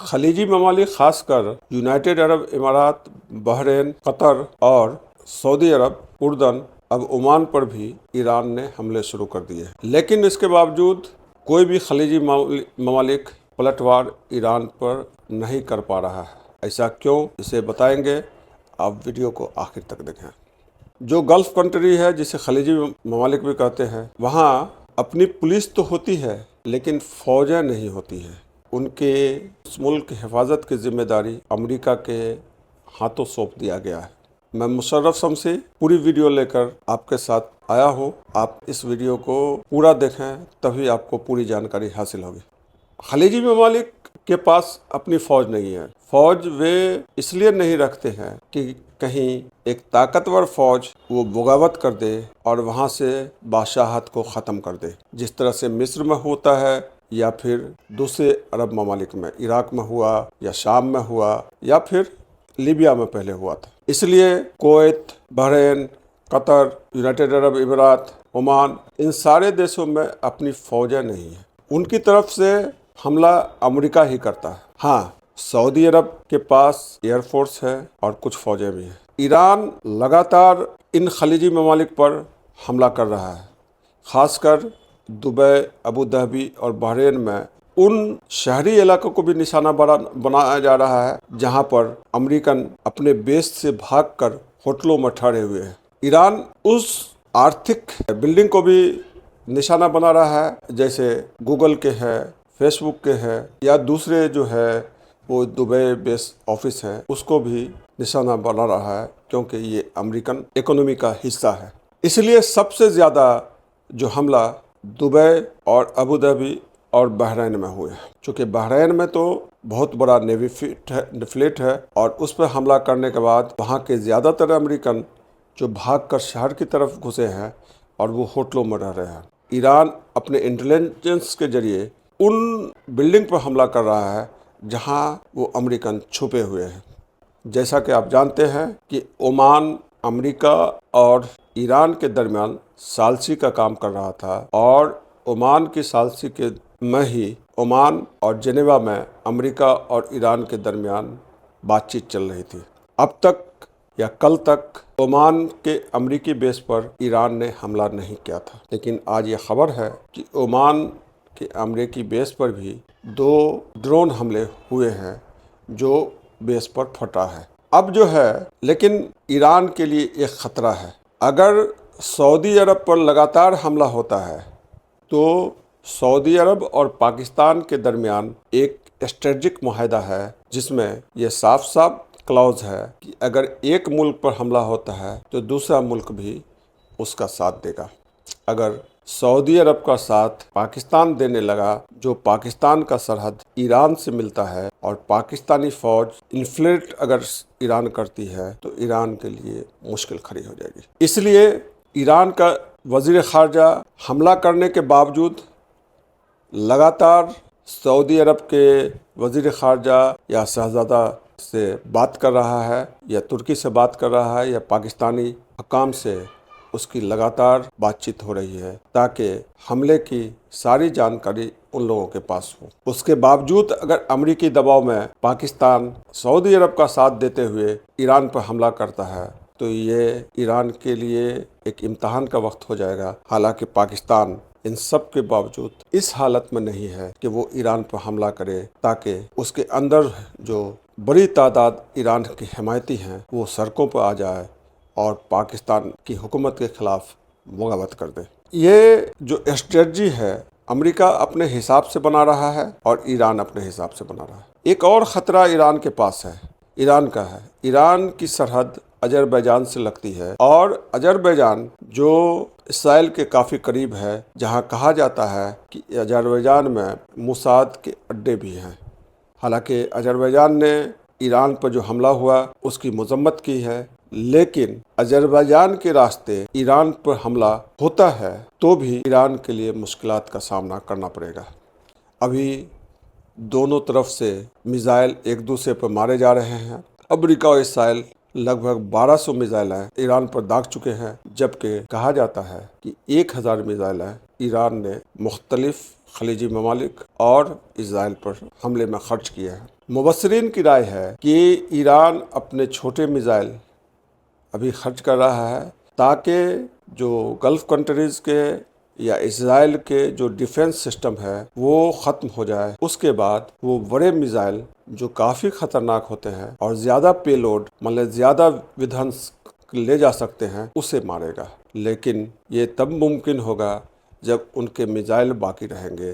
खलीजी ममालिक खासकर United Arab इमारात, Bahrain, Qatar और सऊदी अरब, उर्दन, अब ओमान पर भी ईरान ने हमले शुरू कर दिए। लेकिन इसके बावजूद कोई भी खलीजी ममालिक पलटवार ईरान पर नहीं कर पा रहा है। ऐसा क्यों, इसे बताएंगे, आप वीडियो को आखिर तक देखें। जो गल्फ कंट्री है, जिसे खलीजी ममालिक भी कहते हैं, वहाँ अपनी पुलिस तो होती है लेकिन फौजें नहीं होती हैं। उनके उस मुल्क की हिफाजत की जिम्मेदारी अमेरिका के हाथों सौंप दिया गया है। मैं मुशर्रफ शमसी पूरी वीडियो लेकर आपके साथ आया हूँ। आप इस वीडियो को पूरा देखें, तभी आपको पूरी जानकारी हासिल होगी। खलीजी ममालिक के पास अपनी फ़ौज नहीं है। फ़ौज वे इसलिए नहीं रखते हैं कि कहीं एक ताकतवर फ़ौज वो बगावत कर दे और वहाँ से बादशाहत को ख़त्म कर दे, जिस तरह से मिस्र में होता है या फिर दूसरे अरब ममालिक में, इराक में हुआ या शाम में हुआ या फिर लीबिया में पहले हुआ था। इसलिए Kuwait, Bahrain, Qatar, United Arab इमारात, ओमान, इन सारे देशों में अपनी फ़ौजें नहीं हैं। उनकी तरफ से हमला अमेरिका ही करता है। हाँ, सऊदी अरब के पास एयरफोर्स है और कुछ फ़ौजें भी हैं। ईरान लगातार इन खलीजी ममालिक पर हमला कर रहा है, ख़ासकर दुबई, अबू धाबी और बहरीन में उन शहरी इलाकों को भी निशाना बनाया जा रहा है जहां पर अमेरिकन अपने बेस से भागकर होटलों में ठहरे हुए हैं। ईरान उस आर्थिक बिल्डिंग को भी निशाना बना रहा है, जैसे गूगल के है, फेसबुक के है या दूसरे जो है वो दुबई बेस ऑफिस है, उसको भी निशाना बना रहा है, क्योंकि ये अमेरिकन इकोनॉमी का हिस्सा है। इसलिए सबसे ज़्यादा जो हमला दुबई और अबू धाबी और बहरीन में हुए हैं। चूँकि बहरीन में तो बहुत बड़ा नेवी फ्लीट है और उस पर हमला करने के बाद वहाँ के ज़्यादातर अमेरिकन जो भागकर शहर की तरफ घुसे हैं और वो होटलों में रह रहे हैं। ईरान अपने इंटेलिजेंस के जरिए उन बिल्डिंग पर हमला कर रहा है जहाँ वो अमेरिकन छुपे हुए हैं। जैसा कि आप जानते हैं कि ओमान अमेरिका और ईरान के दरमियान सालसी का काम कर रहा था और ओमान की सालसी के में ही ओमान और जेनेवा में अमेरिका और ईरान के दरमियान बातचीत चल रही थी। अब तक या कल तक ओमान के अमेरिकी बेस पर ईरान ने हमला नहीं किया था, लेकिन आज ये खबर है कि ओमान के अमेरिकी बेस पर भी 2 ड्रोन हमले हुए हैं जो बेस पर फटा है। अब जो है, लेकिन ईरान के लिए एक ख़तरा है। अगर सऊदी अरब पर लगातार हमला होता है तो सऊदी अरब और पाकिस्तान के दरमियान एक स्ट्रेटजिक मुआहदा है जिसमें यह साफ साफ क्लॉज है कि अगर एक मुल्क पर हमला होता है तो दूसरा मुल्क भी उसका साथ देगा। अगर सऊदी अरब का साथ पाकिस्तान देने लगा, जो पाकिस्तान का सरहद ईरान से मिलता है, और पाकिस्तानी फ़ौज इन्फ्लेट अगर ईरान करती है तो ईरान के लिए मुश्किल खड़ी हो जाएगी। इसलिए ईरान का वज़ीर ख़ारजा हमला करने के बावजूद लगातार सऊदी अरब के वज़ीर ख़ारजा या शहज़ादा से बात कर रहा है या तुर्की से बात कर रहा है या पाकिस्तानी हुकाम से उसकी लगातार बातचीत हो रही है ताकि हमले की सारी जानकारी उन लोगों के पास हो। उसके बावजूद अगर अमेरिकी दबाव में पाकिस्तान सऊदी अरब का साथ देते हुए ईरान पर हमला करता है तो ये ईरान के लिए एक इम्तहान का वक्त हो जाएगा। हालांकि पाकिस्तान इन सब के बावजूद इस हालत में नहीं है कि वो ईरान पर हमला करे ताकि उसके अंदर जो बड़ी तादाद ईरान की हिमायती हैं वो सड़कों पर आ जाए और पाकिस्तान की हुकूमत के खिलाफ बगावत कर दे। ये जो स्ट्रेटजी है अमेरिका अपने हिसाब से बना रहा है और ईरान अपने हिसाब से बना रहा है। एक और ख़तरा ईरान के पास है, ईरान का है। ईरान की सरहद अजरबैजान से लगती है और अजरबैजान जो इसराइल के काफ़ी करीब है, जहां कहा जाता है कि अजरबैजान में मोसाद के अड्डे भी हैं। हालांकि अजरबैजान ने ईरान पर जो हमला हुआ उसकी मजम्मत की है, लेकिन अजरबैजान के रास्ते ईरान पर हमला होता है तो भी ईरान के लिए मुश्किलात का सामना करना पड़ेगा। अभी दोनों तरफ से मिसाइल एक दूसरे पर मारे जा रहे हैं। अमेरिका और इसराइल लगभग 1200 मिसाइलें ईरान पर दाग चुके हैं, जबकि कहा जाता है कि 1000 मिसाइलें ईरान ने मुख्तलिफ खलीजी ममालिक और इसराइल पर हमले में खर्च किए हैं। मुबस्सिरीन की राय है कि ईरान अपने छोटे मिसाइल अभी खर्च कर रहा है ताकि जो गल्फ कंट्रीज़ के या इसराइल के जो डिफेंस सिस्टम है वो ख़त्म हो जाए। उसके बाद वो बड़े मिसाइल जो काफ़ी ख़तरनाक होते हैं और ज़्यादा पेलोड मतलब ज़्यादा विध्वंस ले जा सकते हैं उसे मारेगा। लेकिन ये तब मुमकिन होगा जब उनके मिसाइल बाकी रहेंगे,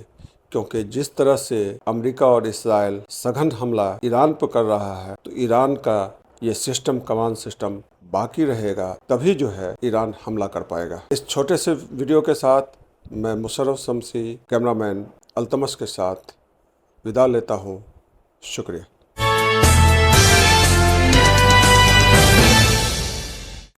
क्योंकि जिस तरह से अमेरिका और इसराइल सघन हमला ईरान पर कर रहा है तो ईरान का ये सिस्टम कमांड सिस्टम बाकी रहेगा, तभी जो है ईरान हमला कर पाएगा। इस छोटे से वीडियो के साथ मैं मुशर्रफ शमसी कैमरामैन अल्तमश के साथ विदा लेता हूँ। शुक्रिया।